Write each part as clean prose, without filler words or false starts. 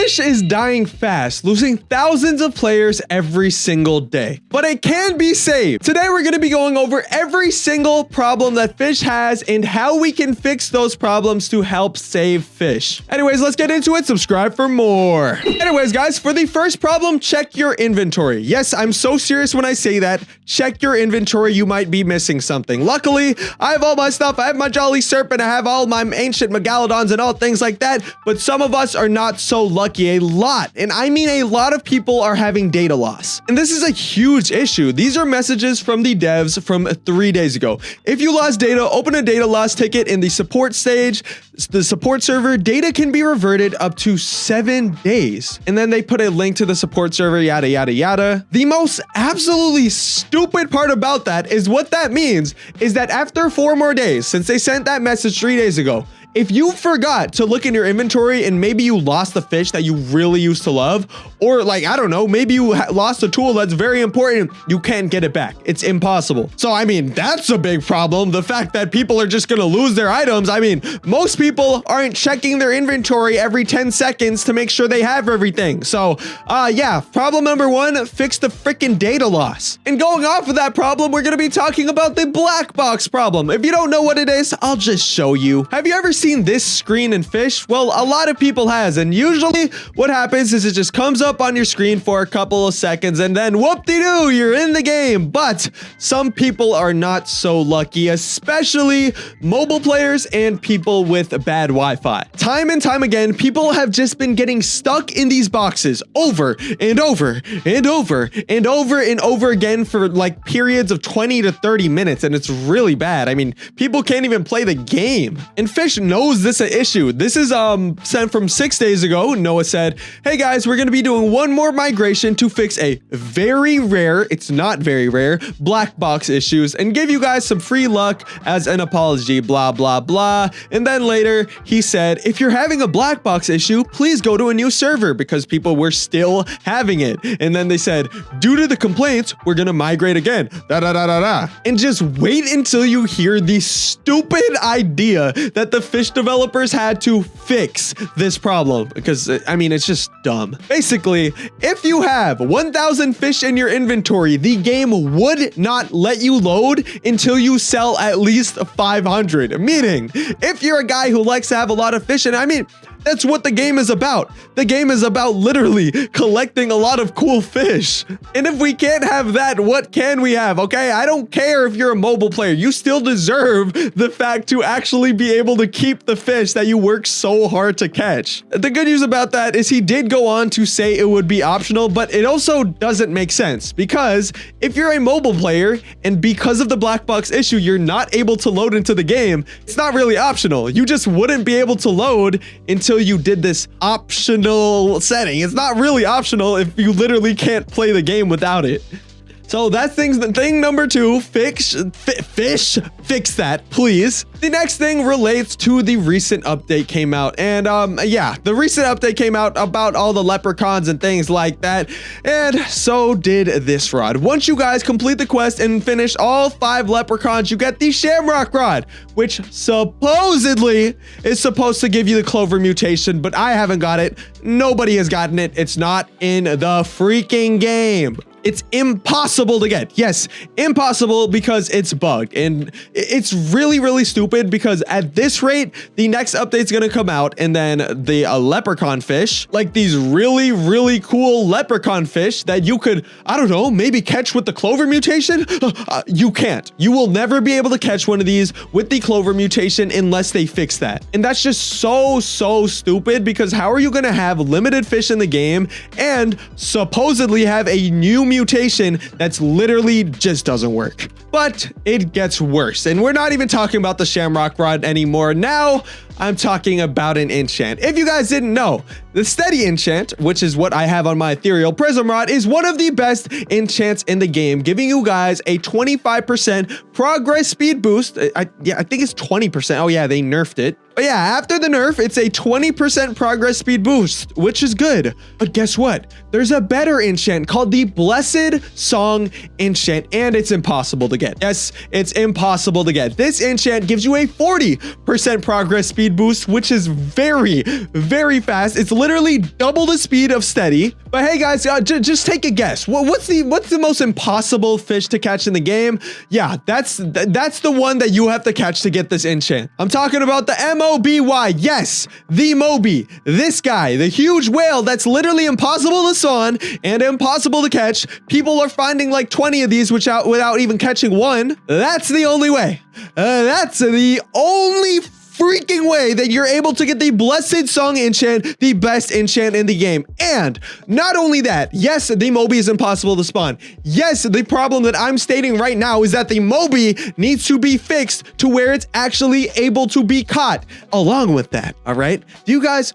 Fisch is dying fast, losing thousands of players every single day. But it can be saved. Today we're going to be going over every single problem that Fisch has and how we can fix those problems to help save Fisch. Anyways, let's get into it. Subscribe for more. Anyways, guys, for the first problem, check your inventory. Yes, I'm so serious when I say that. Check your inventory. You might be missing something. Luckily, I have all my stuff. I have my Jolly Serpent. I have all my ancient Megalodons and all things like that. But some of us are not so lucky. A lot, and I mean a lot of people are having data loss. And this is a huge issue. These are messages from the devs from 3 days ago. If you lost data, open a data loss ticket in the support stage. The support server, data can be reverted up to 7 days. And then they put a link to the support server, yada, yada, yada. The most absolutely stupid part about that is what that means is that after 4 more days, since they sent that message 3 days ago, if you forgot to look in your inventory and maybe you lost the fish that you really used to love, or like, I don't know, maybe you lost a tool that's very important, you can't get it back. It's impossible. So, I mean, that's a big problem. The fact that people are just going to lose their items. I mean, most people aren't checking their inventory every 10 seconds to make sure they have everything. So, yeah, problem number 1, fix the freaking data loss. And going off of that problem, we're going to be talking about the black box problem. If you don't know what it is, I'll just show you. Have you ever seen this screen in Fisch? Well, a lot of people has, and usually what happens is it just comes up on your screen for a couple of seconds and then whoop-de-doo, you're in the game. But some people are not so lucky, especially mobile players and people with bad Wi-Fi. Time and time again, people have just been getting stuck in these boxes over and over and over and over and over again for like periods of 20 to 30 minutes, and it's really bad. I mean, people can't even play the game. And Fisch knows this an issue. This is sent from 6 days ago. Noah said, hey guys, we're going to be doing one more migration to fix a very rare, it's not very rare, black box issues and give you guys some free luck as an apology, blah, blah, blah. And then later he said, if you're having a black box issue, please go to a new server because people were still having it. And then they said, due to the complaints, we're going to migrate again. Da, da, da, da, da. And just wait until you hear the stupid idea that the Fisch developers had to fix this problem, because I mean, it's just dumb. Basically, if you have 1,000 fish in your inventory, the game would not let you load until you sell at least 500. Meaning, if you're a guy who likes to have a lot of fish, and I mean, that's what the game is about. The game is about literally collecting a lot of cool fish. And if we can't have that, what can we have? Okay, I don't care if you're a mobile player. You still deserve the fact to actually be able to keep the fish that you work so hard to catch. The good news about that is he did go on to say it would be optional, but it also doesn't make sense because if you're a mobile player and because of the black box issue, you're not able to load into the game, it's not really optional. You just wouldn't be able to load until you did this optional setting. It's not really optional if you literally can't play the game without it. So that's thing number 2, Fisch, fix that, please. The next thing relates to the recent update came out. And yeah, the recent update came out about all the leprechauns and things like that. And so did this rod. Once you guys complete the quest and finish all 5 leprechauns, you get the Shamrock Rod, which supposedly is supposed to give you the Clover mutation, but I haven't got it. Nobody has gotten it. It's not in the freaking game. It's impossible to get. Yes, impossible because it's bugged. And it's really, really stupid because at this rate, the next update's gonna come out and then the leprechaun fish, like these really, really cool leprechaun fish that you could, I don't know, maybe catch with the Clover mutation. You can't. You will never be able to catch one of these with the Clover mutation unless they fix that. And that's just so stupid because how are you gonna have limited fish in the game and supposedly have a new mutation that's literally just doesn't work? But it gets worse, and we're not even talking about the Shamrock Rod anymore. Now I'm talking about an enchant. If you guys didn't know, the Steady enchant, which is what I have on my Ethereal Prism Rod, is one of the best enchants in the game, giving you guys a 25% progress speed boost. I think it's 20%. Oh yeah, they nerfed it. But yeah, after the nerf, it's a 20% progress speed boost, which is good. But guess what? There's a better enchant called the Blessed Song enchant, and it's impossible to get. Yes, it's impossible to get. This enchant gives you a 40% progress speed speed boost, which is very, very fast. It's literally double the speed of steady. But hey guys, just take a guess. What's the most impossible fish to catch in the game? Yeah, that's the one that you have to catch to get this enchant. I'm talking about the MOBY. Yes, the Moby. This guy, the huge whale that's literally impossible to spawn and impossible to catch. People are finding like 20 of these without even catching one. That's the only way. That's the only freaking way that you're able to get the Blessed Song enchant, the best enchant in the game. And not only that, yes, the Moby is impossible to spawn. Yes, the problem that I'm stating right now is that the Moby needs to be fixed to where it's actually able to be caught. Along with that, all right? Do you guys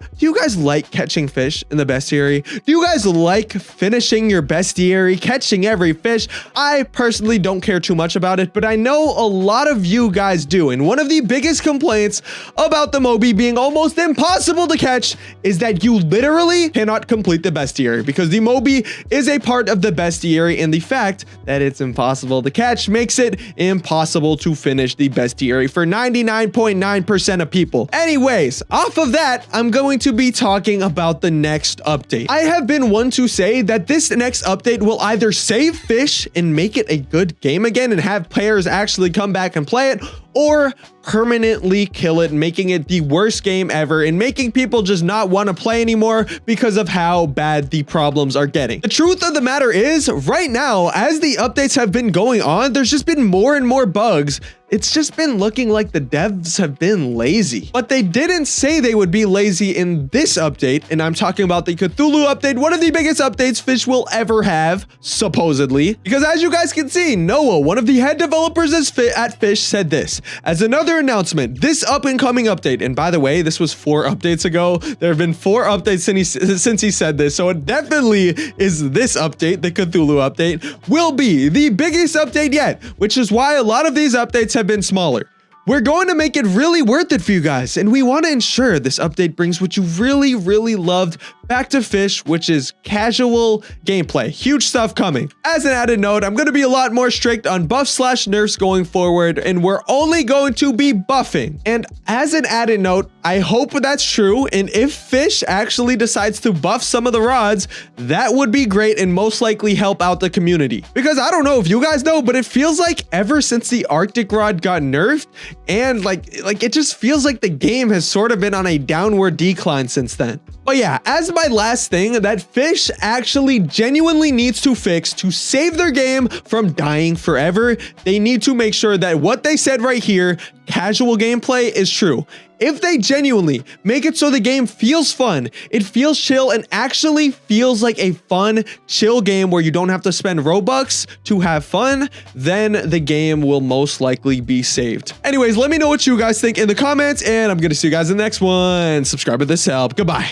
like catching fish in the bestiary? Do you guys like finishing your bestiary, catching every fish? I personally don't care too much about it, but I know a lot of you guys do. And one of the biggest complaints about the Moby being almost impossible to catch is that you literally cannot complete the bestiary, because the Moby is a part of the bestiary, and the fact that it's impossible to catch makes it impossible to finish the bestiary for 99.9% of people. Anyways, off of that, I'm going to be talking about the next update. I have been one to say that this next update will either save Fish and make it a good game again and have players actually come back and play it, or permanently kill it, making it the worst game ever and making people just not want to play anymore because of how bad the problems are getting. The truth of the matter is, right now, as the updates have been going on, there's just been more and more bugs. It's just been looking like the devs have been lazy. But they didn't say they would be lazy in this update, and I'm talking about the Cthulhu update, one of the biggest updates Fish will ever have, supposedly. Because as you guys can see, Noah, one of the head developers at Fish, said this. As another announcement, this up-and-coming update, and by the way, this was 4 updates ago. There have been 4 updates since he said this, so it definitely is this update, the Cthulhu update, will be the biggest update yet, which is why a lot of these updates have been smaller. We're going to make it really worth it for you guys, and we want to ensure this update brings what you really, really loved back to Fish, which is casual gameplay. Huge stuff coming. As an added note, I'm going to be a lot more strict on buffs/nerfs going forward, and we're only going to be buffing. And as an added note, I hope that's true, and if Fish actually decides to buff some of the rods, that would be great and most likely help out the community. Because I don't know if you guys know, but it feels like ever since the Arctic rod got nerfed, and like it just feels like the game has sort of been on a downward decline since then. But yeah, as my last thing that Fish actually genuinely needs to fix to save their game from dying forever, they need to make sure that what they said right here, casual gameplay, is true. If they genuinely make it so the game feels fun, it feels chill, and actually feels like a fun, chill game where you don't have to spend Robux to have fun, then the game will most likely be saved. Anyways, let me know what you guys think in the comments, and I'm gonna see you guys in the next one. Subscribe if this helped. Goodbye.